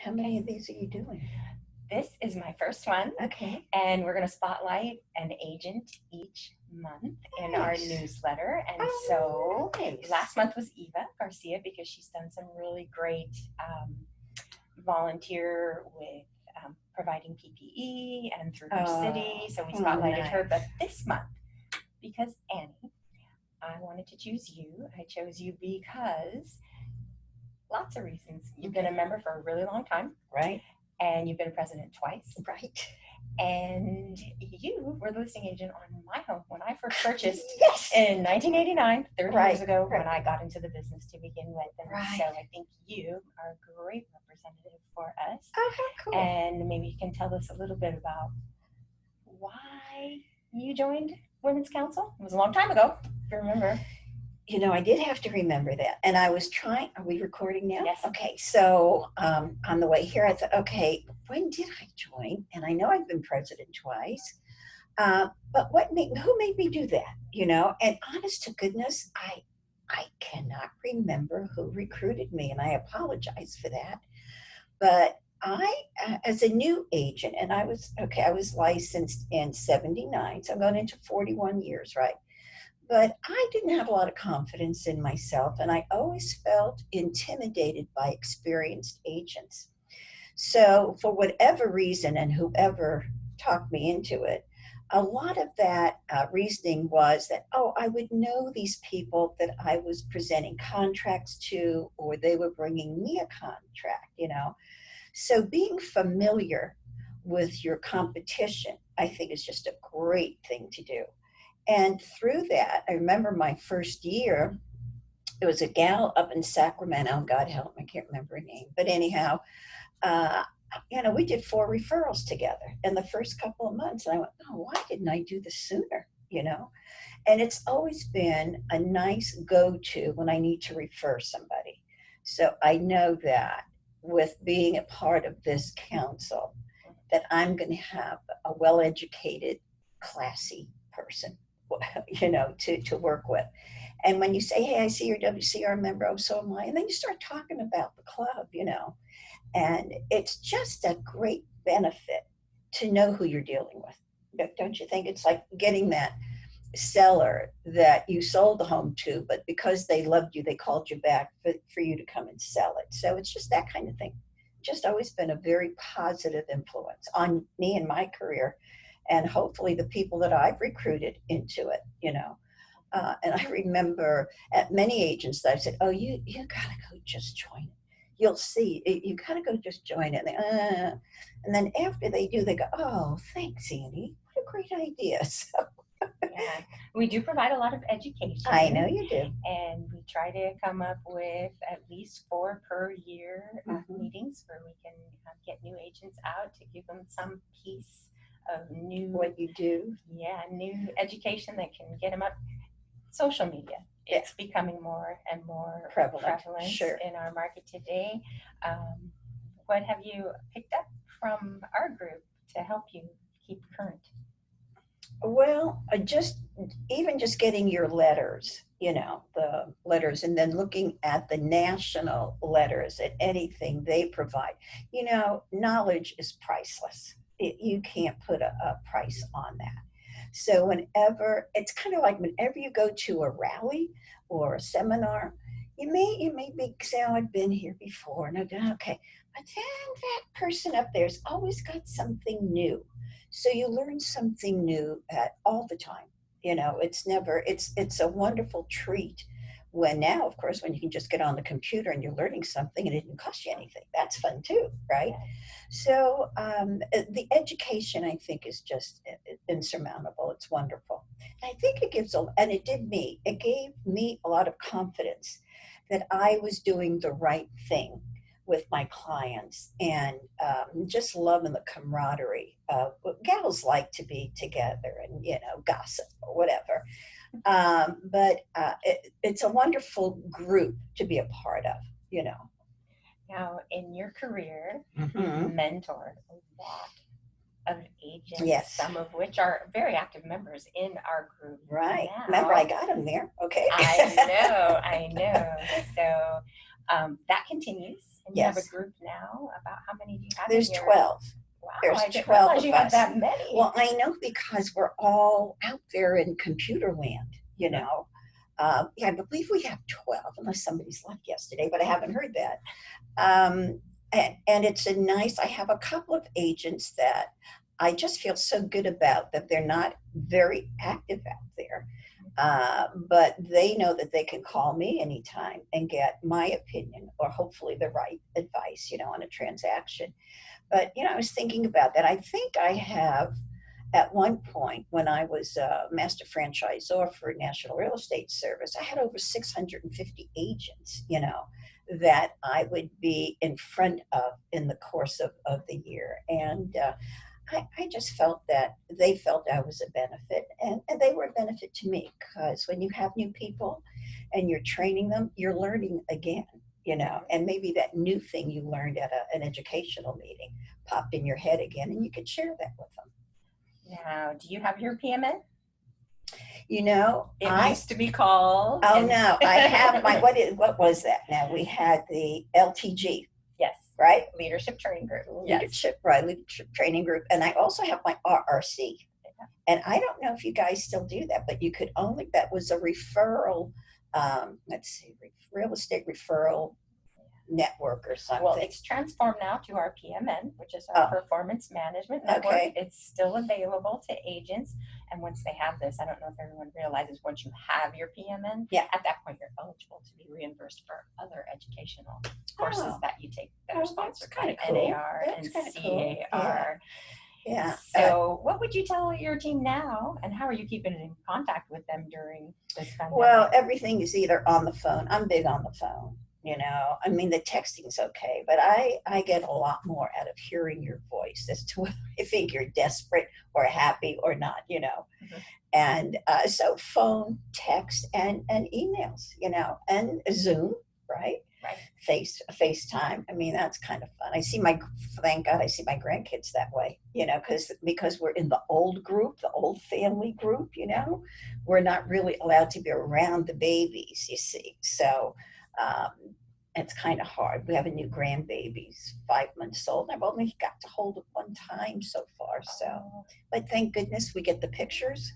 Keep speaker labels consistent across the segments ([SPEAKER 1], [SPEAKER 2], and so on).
[SPEAKER 1] How many of these are you doing?
[SPEAKER 2] This is my first one.
[SPEAKER 1] Okay.
[SPEAKER 2] And we're going to spotlight an agent each month in our
[SPEAKER 1] Nice.
[SPEAKER 2] newsletter. And
[SPEAKER 1] Oh,
[SPEAKER 2] so
[SPEAKER 1] nice.
[SPEAKER 2] last month was Eva Garcia because she's done some really great volunteer with providing PPE and through her city. So we spotlighted her. But this month, because Annie, I wanted to choose you. I chose you because lots of reasons. You've been a member for a really long time.
[SPEAKER 1] Right.
[SPEAKER 2] And you've been president twice.
[SPEAKER 1] Right.
[SPEAKER 2] And you were the listing agent on my home when I first purchased
[SPEAKER 1] Yes.
[SPEAKER 2] in 1989, 30
[SPEAKER 1] Right.
[SPEAKER 2] years ago,
[SPEAKER 1] Right.
[SPEAKER 2] when I got into the business to begin with. And
[SPEAKER 1] Right.
[SPEAKER 2] so I think you are a great representative for us.
[SPEAKER 1] Oh, how cool.
[SPEAKER 2] And maybe you can tell us a little bit about why you joined Women's Council. It was a long time ago, if you remember.
[SPEAKER 1] You know, I did have to remember that. And I was trying, are we recording now?
[SPEAKER 2] Yes.
[SPEAKER 1] Okay, so on the way here, I thought, okay, when did I join? And I know I've been president twice, but who made me do that? You know, and honest to goodness, I cannot remember who recruited me, and I apologize for that. But as a new agent, and I was licensed in '79, so I'm going into 41 years, right? But I didn't have a lot of confidence in myself, and I always felt intimidated by experienced agents. So, for whatever reason, and whoever talked me into it, a lot of that reasoning was that, oh, I would know these people that I was presenting contracts to, or they were bringing me a contract, you know. So, being familiar with your competition, I think, is just a great thing to do. And through that, I remember my first year, it was a gal up in Sacramento. God help me, I can't remember her name. But anyhow, uh, we did 4 referrals together in the first couple of months. And I went, oh, why didn't I do this sooner? You know? And it's always been a nice go to when I need to refer somebody. So I know that with being a part of this council, that I'm going to have a well educated, classy person, to work with. And when you say, hey, I see you're a WCR member, oh, so am I. And then you start talking about the club. And it's just a great benefit to know who you're dealing with. Don't you think? It's like getting that seller that you sold the home to, but because they loved you, they called you back for you to come and sell it. So it's just that kind of thing. Just always been a very positive influence on me and my career, and hopefully the people that I've recruited into it. And I remember at many agents that I said, oh, you gotta go just join it. You'll see, you gotta go just join it. And then after they do, they go, oh, thanks, Annie. What a great idea. So
[SPEAKER 2] Yeah, we do provide a lot of education.
[SPEAKER 1] I know you do.
[SPEAKER 2] And we try to come up with at least 4 per year meetings where we can get new agents out to give them some piece of new
[SPEAKER 1] what you do.
[SPEAKER 2] Yeah, new education that can get them up. Social media, it's becoming more and more prevalent
[SPEAKER 1] Sure.
[SPEAKER 2] in our market today. What have you picked up from our group to help you keep current?
[SPEAKER 1] Well, just getting your letters, the letters, and then looking at the national letters at anything they provide. Knowledge is priceless. You can't put a price on that. So it's kind of like whenever you go to a rally or a seminar, you may say, oh, I've been here before. No, okay. But then that person up there's always got something new. So you learn something new all the time. It's a wonderful treat when now, of course, when you can just get on the computer and you're learning something and it didn't cost you anything. That's fun too, right? So the education, I think, is just insurmountable. It's wonderful. And I think it gave me a lot of confidence that I was doing the right thing with my clients, and just loving the camaraderie. Gals like to be together and gossip or whatever, but it's a wonderful group to be a part of.
[SPEAKER 2] Now, in your career, you've mentored a lot of agents,
[SPEAKER 1] yes,
[SPEAKER 2] some of which are very active members in our group.
[SPEAKER 1] Right.
[SPEAKER 2] Now,
[SPEAKER 1] remember, I got them there. Okay.
[SPEAKER 2] I know. So that continues. And you have a
[SPEAKER 1] Yes.
[SPEAKER 2] group now. About how have
[SPEAKER 1] There's
[SPEAKER 2] in your...
[SPEAKER 1] 12.
[SPEAKER 2] Wow,
[SPEAKER 1] There's
[SPEAKER 2] I didn't
[SPEAKER 1] 12
[SPEAKER 2] realize
[SPEAKER 1] of
[SPEAKER 2] you had
[SPEAKER 1] us.
[SPEAKER 2] that many.
[SPEAKER 1] Well, I know because we're all out there in computer land, you know. Yeah, I believe we have 12, unless somebody's left yesterday, but I haven't heard that. And it's a nice, I have a couple of agents that I just feel so good about that they're not very active out there. But they know that they can call me anytime and get my opinion or hopefully the right advice, you know, on a transaction. But, you know, I was thinking about that. I think I have at one point when I was a master franchisor for National Real Estate Service, I had over 650 agents, you know, that I would be in front of in the course of the year. And I just felt that they felt I was a benefit and they were a benefit to me because when you have new people and you're training them, you're learning again, you know, and maybe that new thing you learned at an educational meeting popped in your head again and you could share that with them.
[SPEAKER 2] Now, do you have your PMN?
[SPEAKER 1] You know,
[SPEAKER 2] It used to be called.
[SPEAKER 1] Oh no, I have my. What was that? Now we had the LTG.
[SPEAKER 2] Yes.
[SPEAKER 1] Right.
[SPEAKER 2] Leadership Training Group.
[SPEAKER 1] Leadership, yes. Right. Leadership Training Group, and I also have my RRC. Yeah. And I don't know if you guys still do that, but you could only. That was a referral. Let's see, real estate referral network or something.
[SPEAKER 2] Well, it's transformed now to our PMN, which is our Performance Management Network. Okay. It's still available to agents. And once they have this, I don't know if everyone realizes, once you have your PMN, at that point you're eligible to be reimbursed for other educational courses that you take that are sponsored by NAR and CAR. Cool. Yeah. So what would you tell your team now, and how are you keeping in contact with them during this pandemic?
[SPEAKER 1] Well, everything is either on the phone. I'm big on the phone. You know, I mean, the texting's okay, but I get a lot more out of hearing your voice as to whether I think you're desperate or happy or not, you know. Mm-hmm. And so phone, text, and emails, you know, and Zoom, right? Right. FaceTime. I mean, that's kind of fun. Thank God I see my grandkids that way, you know, because we're in the old group, the old family group, you know, we're not really allowed to be around the babies, you see. So, it's kind of hard. We have a new grandbaby, 5 months old. I've only got to hold it one time so far. So, but thank goodness we get the pictures,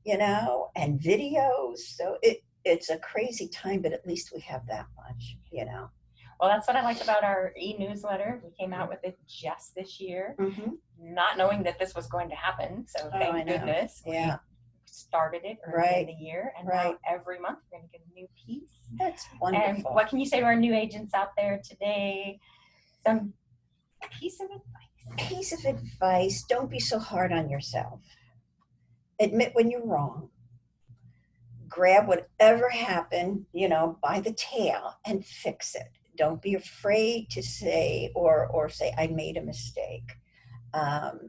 [SPEAKER 1] you know, and videos. So it's a crazy time, but at least we have that much, you know.
[SPEAKER 2] Well, that's what I liked about our e-newsletter. We came out with it just this year, not knowing that this was going to happen. So thank goodness.
[SPEAKER 1] Yeah.
[SPEAKER 2] Started it early in the year, and now every month we're going to get a new piece.
[SPEAKER 1] That's wonderful.
[SPEAKER 2] And what can you say to our new agents out there today? Some piece of advice.
[SPEAKER 1] Piece of advice: don't be so hard on yourself. Admit when you're wrong. Grab whatever happened, you know, by the tail and fix it. Don't be afraid to say or say I made a mistake.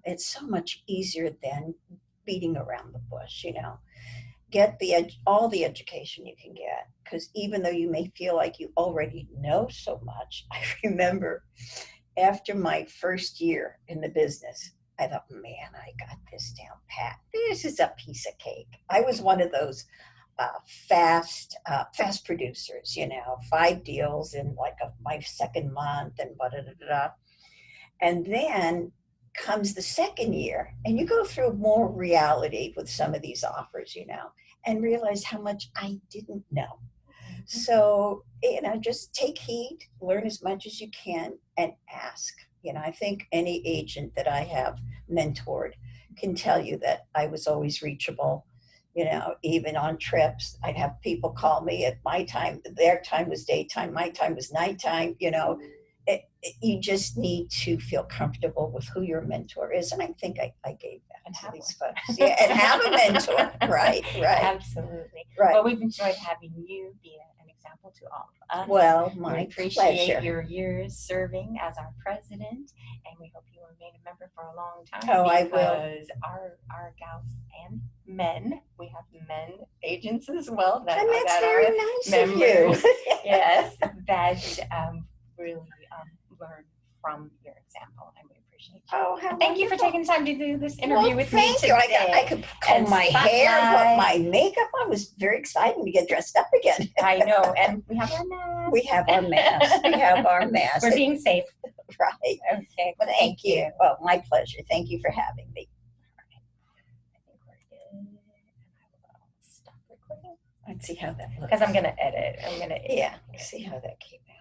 [SPEAKER 1] It's so much easier than beating around the bush, you know. Get all the education you can get, because even though you may feel like you already know so much, I remember after my first year in the business, I thought, man, I got this down pat. This is a piece of cake. I was one of those fast producers, you know, 5 deals in like my second month and da-da-da-da. And then comes the second year and you go through more reality with some of these offers, you know, and realize how much I didn't know. So, you know, just take heed, learn as much as you can, and ask. You know, I think any agent that I have mentored can tell you that I was always reachable. You know, even on trips, I'd have people call me at my time. Their time was daytime, my time was nighttime, you know. You just need to feel comfortable with who your mentor is. And I think I gave that to these folks. Yeah, and have a mentor. Right.
[SPEAKER 2] Absolutely. Right. Well, we've enjoyed having you be an example to all of us.
[SPEAKER 1] Well, my
[SPEAKER 2] we appreciate your years serving as our president, and we hope you remain a member for a long time.
[SPEAKER 1] Oh, I will.
[SPEAKER 2] Because our gals and men, we have men agents as well.
[SPEAKER 1] And that's very nice of you.
[SPEAKER 2] Yes, that really learn from your example, and we appreciate you.
[SPEAKER 1] Oh, how
[SPEAKER 2] thank you for taking the time to do this interview with me today.
[SPEAKER 1] Thank you. I could comb my hair, put my makeup on. It was very exciting to get dressed up again.
[SPEAKER 2] I know, and we have our masks.
[SPEAKER 1] We have our masks.
[SPEAKER 2] We're being safe.
[SPEAKER 1] Right.
[SPEAKER 2] Okay.
[SPEAKER 1] Well, thank you. Well, my pleasure. Thank you for having me.
[SPEAKER 2] I think we're good. And I will stop recording
[SPEAKER 1] Let's see how that looks.
[SPEAKER 2] because I'm going to edit. I'm going to.
[SPEAKER 1] Yeah. See how that came out.